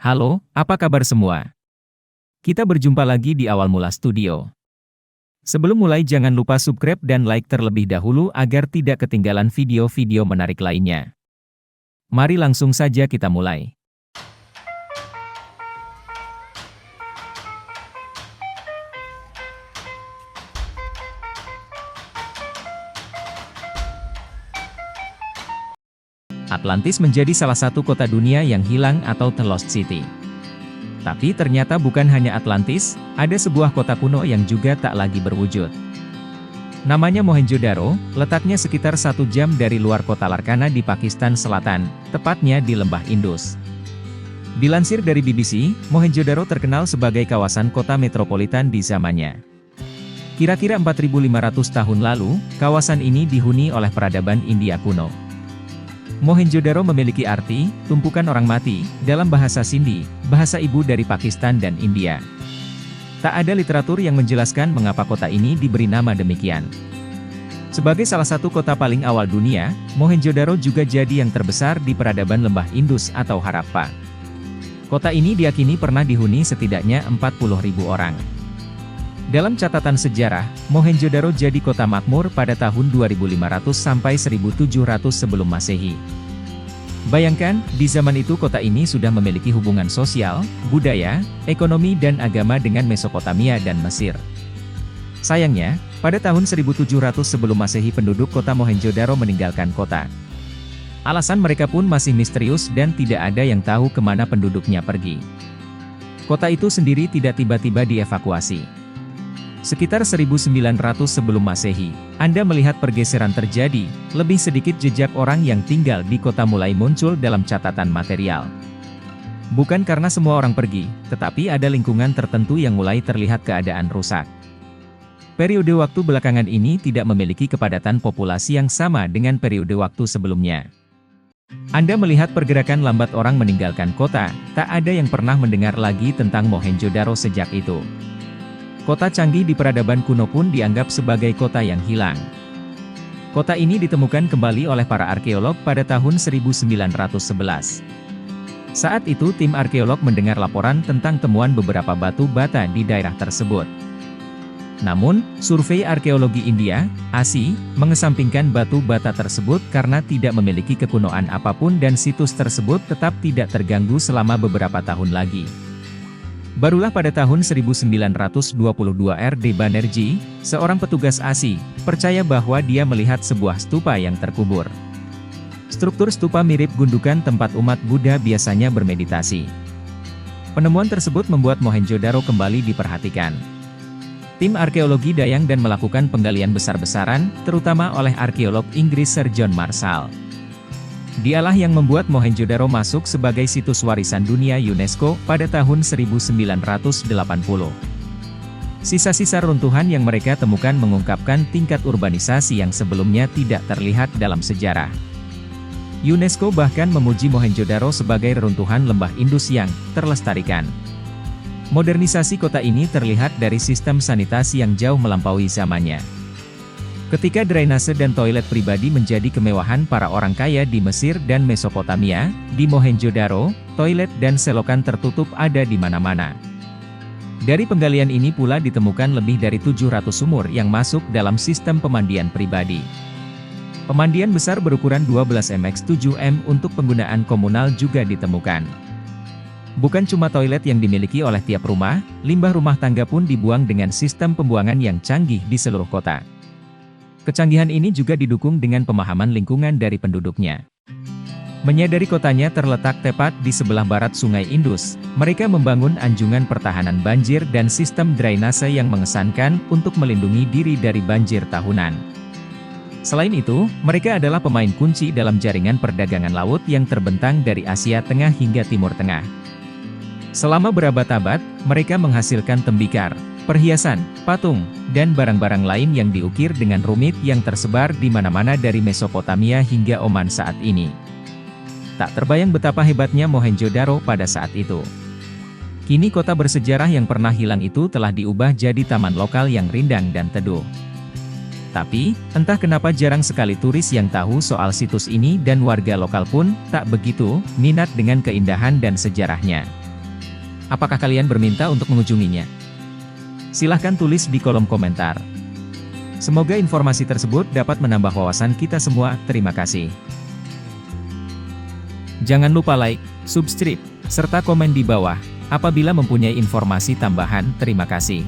Halo, apa kabar semua? Kita berjumpa lagi di Awal Mula Studio. Sebelum mulai jangan lupa subscribe dan like terlebih dahulu agar tidak ketinggalan video-video menarik lainnya. Mari langsung saja kita mulai. Atlantis menjadi salah satu kota dunia yang hilang atau The Lost City. Tapi ternyata bukan hanya Atlantis, ada sebuah kota kuno yang juga tak lagi berwujud. Namanya Mohenjo-daro, letaknya sekitar 1 jam dari luar kota Larkana di Pakistan Selatan, tepatnya di Lembah Indus. Dilansir dari BBC, Mohenjo-daro terkenal sebagai kawasan kota metropolitan di zamannya. Kira-kira 4.500 tahun lalu, kawasan ini dihuni oleh peradaban India kuno. Mohenjo-daro memiliki arti, tumpukan orang mati, dalam bahasa Sindhi, bahasa ibu dari Pakistan dan India. Tak ada literatur yang menjelaskan mengapa kota ini diberi nama demikian. Sebagai salah satu kota paling awal dunia, Mohenjo-daro juga jadi yang terbesar di peradaban Lembah Indus atau Harappa. Kota ini diyakini pernah dihuni setidaknya 40.000 orang. Dalam catatan sejarah, Mohenjo-daro jadi kota makmur pada tahun 2500 sampai 1700 sebelum Masehi. Bayangkan, di zaman itu kota ini sudah memiliki hubungan sosial, budaya, ekonomi dan agama dengan Mesopotamia dan Mesir. Sayangnya, pada tahun 1700 sebelum Masehi penduduk kota Mohenjo-daro meninggalkan kota. Alasan mereka pun masih misterius dan tidak ada yang tahu kemana penduduknya pergi. Kota itu sendiri tidak tiba-tiba dievakuasi. Sekitar 1900 sebelum Masehi, Anda melihat pergeseran terjadi, lebih sedikit jejak orang yang tinggal di kota mulai muncul dalam catatan material. Bukan karena semua orang pergi, tetapi ada lingkungan tertentu yang mulai terlihat keadaan rusak. Periode waktu belakangan ini tidak memiliki kepadatan populasi yang sama dengan periode waktu sebelumnya. Anda melihat pergerakan lambat orang meninggalkan kota, tak ada yang pernah mendengar lagi tentang Mohenjo-daro sejak itu. Kota canggih di peradaban kuno pun dianggap sebagai kota yang hilang. Kota ini ditemukan kembali oleh para arkeolog pada tahun 1911. Saat itu tim arkeolog mendengar laporan tentang temuan beberapa batu bata di daerah tersebut. Namun, survei arkeologi India, ASI, mengesampingkan batu bata tersebut karena tidak memiliki kekunoan apapun dan situs tersebut tetap tidak terganggu selama beberapa tahun lagi. Barulah pada tahun 1922 R.D. Banerjee, seorang petugas ASI, percaya bahwa dia melihat sebuah stupa yang terkubur. Struktur stupa mirip gundukan tempat umat Buddha biasanya bermeditasi. Penemuan tersebut membuat Mohenjo-daro kembali diperhatikan. Tim arkeologi dayang dan melakukan penggalian besar-besaran, terutama oleh arkeolog Inggris Sir John Marshall. Dialah yang membuat Mohenjo-daro masuk sebagai situs warisan dunia UNESCO pada tahun 1980. Sisa-sisa runtuhan yang mereka temukan mengungkapkan tingkat urbanisasi yang sebelumnya tidak terlihat dalam sejarah. UNESCO bahkan memuji Mohenjo-daro sebagai reruntuhan lembah Indus yang terlestarikan. Modernisasi kota ini terlihat dari sistem sanitasi yang jauh melampaui zamannya. Ketika drainase dan toilet pribadi menjadi kemewahan para orang kaya di Mesir dan Mesopotamia, di Mohenjo-daro, toilet dan selokan tertutup ada di mana-mana. Dari penggalian ini pula ditemukan lebih dari 700 sumur yang masuk dalam sistem pemandian pribadi. Pemandian besar berukuran 12 mx 7 m untuk penggunaan komunal juga ditemukan. Bukan cuma toilet yang dimiliki oleh tiap rumah, limbah rumah tangga pun dibuang dengan sistem pembuangan yang canggih di seluruh kota. Kecanggihan ini juga didukung dengan pemahaman lingkungan dari penduduknya. Menyadari kotanya terletak tepat di sebelah barat Sungai Indus, mereka membangun anjungan pertahanan banjir dan sistem drainase yang mengesankan untuk melindungi diri dari banjir tahunan. Selain itu, mereka adalah pemain kunci dalam jaringan perdagangan laut yang terbentang dari Asia Tengah hingga Timur Tengah. Selama berabad-abad, mereka menghasilkan tembikar, perhiasan, patung, dan barang-barang lain yang diukir dengan rumit yang tersebar di mana-mana dari Mesopotamia hingga Oman saat ini. Tak terbayang betapa hebatnya Mohenjo-daro pada saat itu. Kini kota bersejarah yang pernah hilang itu telah diubah jadi taman lokal yang rindang dan teduh. Tapi, entah kenapa jarang sekali turis yang tahu soal situs ini dan warga lokal pun tak begitu minat dengan keindahan dan sejarahnya. Apakah kalian berminta untuk mengunjunginya? Silahkan tulis di kolom komentar. Semoga informasi tersebut dapat menambah wawasan kita semua. Terima kasih. Jangan lupa like, subscribe, serta komen di bawah apabila mempunyai informasi tambahan. Terima kasih.